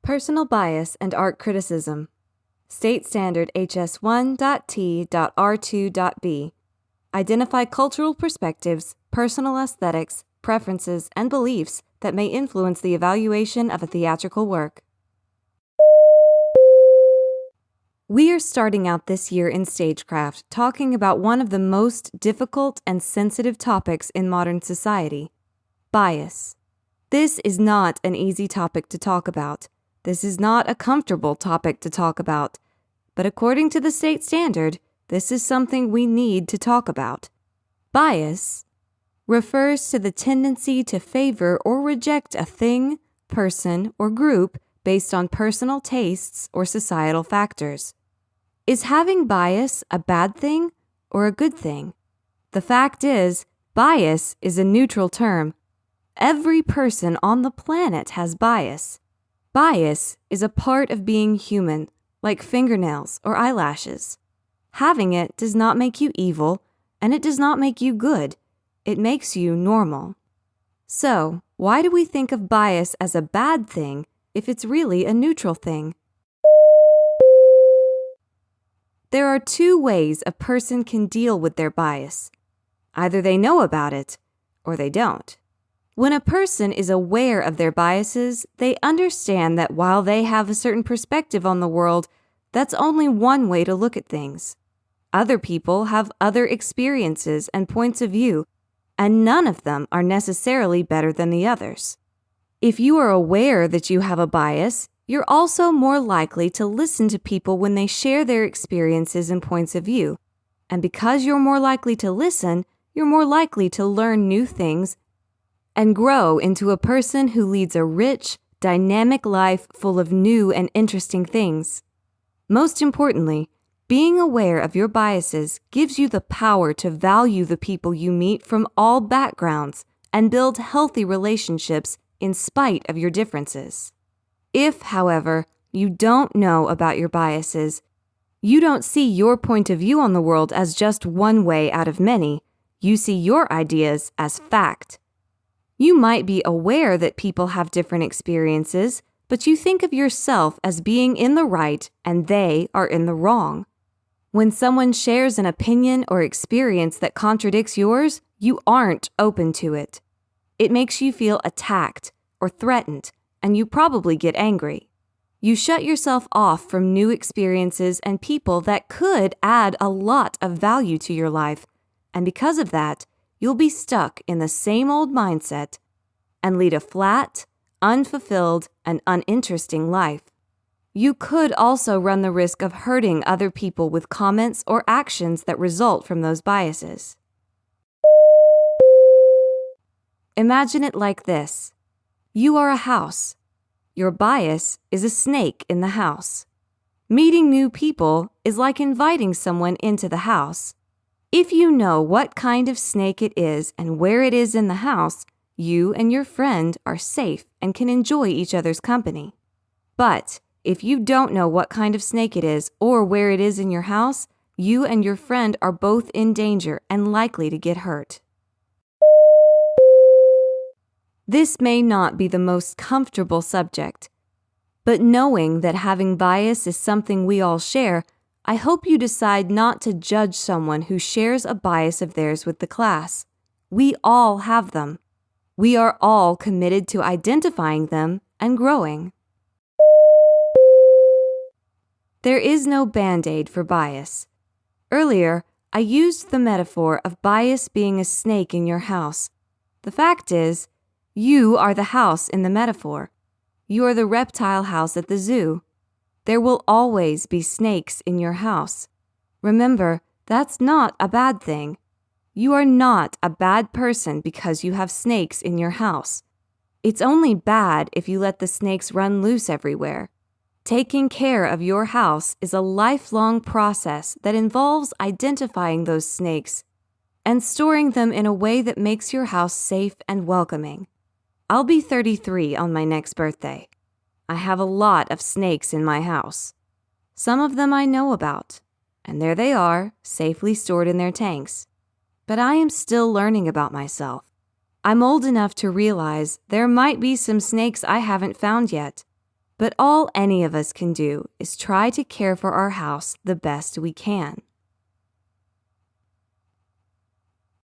Personal Bias and Art Criticism. State Standard HS1.T.R2.B. Identify cultural perspectives, personal aesthetics, preferences, and beliefs that may influence the evaluation of a theatrical work. We are starting out this year in Stagecraft talking about one of the most difficult and sensitive topics in modern society: bias. This is not an easy topic to talk about. This is not a comfortable topic to talk about. But according to the state standard, this is something we need to talk about. Bias refers to the tendency to favor or reject a thing, person, or group based on personal tastes or societal factors. Is having bias a bad thing or a good thing? The fact is, bias is a neutral term. Every person on the planet has bias. Bias is a part of being human, like fingernails or eyelashes. Having it does not make you evil, and it does not make you good. It makes you normal. So, why do we think of bias as a bad thing if it's really a neutral thing? There are two ways a person can deal with their bias. Either they know about it, or they don't. When a person is aware of their biases, they understand that while they have a certain perspective on the world, that's only one way to look at things. Other people have other experiences and points of view, and none of them are necessarily better than the others. If you are aware that you have a bias, you're also more likely to listen to people when they share their experiences and points of view. And because you're more likely to listen, you're more likely to learn new things and grow into a person who leads a rich, dynamic life full of new and interesting things. Most importantly, being aware of your biases gives you the power to value the people you meet from all backgrounds and build healthy relationships in spite of your differences. If, however, you don't know about your biases, you don't see your point of view on the world as just one way out of many, you see your ideas as fact. You might be aware that people have different experiences, but you think of yourself as being in the right and they are in the wrong. When someone shares an opinion or experience that contradicts yours, you aren't open to it. It makes you feel attacked or threatened, and you probably get angry. You shut yourself off from new experiences and people that could add a lot of value to your life, and because of that, you'll be stuck in the same old mindset and lead a flat, unfulfilled, and uninteresting life. You could also run the risk of hurting other people with comments or actions that result from those biases. Imagine it like this. You are a house. Your bias is a snake in the house. Meeting new people is like inviting someone into the house. If you know what kind of snake it is and where it is in the house, you and your friend are safe and can enjoy each other's company. But if you don't know what kind of snake it is or where it is in your house, you and your friend are both in danger and likely to get hurt. This may not be the most comfortable subject, but knowing that having bias is something we all share, I hope you decide not to judge someone who shares a bias of theirs with the class. We all have them. We are all committed to identifying them and growing. There is no band-aid for bias. Earlier, I used the metaphor of bias being a snake in your house. The fact is, you are the house in the metaphor. You are the reptile house at the zoo. There will always be snakes in your house. Remember, that's not a bad thing. You are not a bad person because you have snakes in your house. It's only bad if you let the snakes run loose everywhere. Taking care of your house is a lifelong process that involves identifying those snakes and storing them in a way that makes your house safe and welcoming. I'll be 33 on my next birthday. I have a lot of snakes in my house. Some of them I know about, and there they are, safely stored in their tanks. But I am still learning about myself. I'm old enough to realize there might be some snakes I haven't found yet. But all any of us can do is try to care for our house the best we can.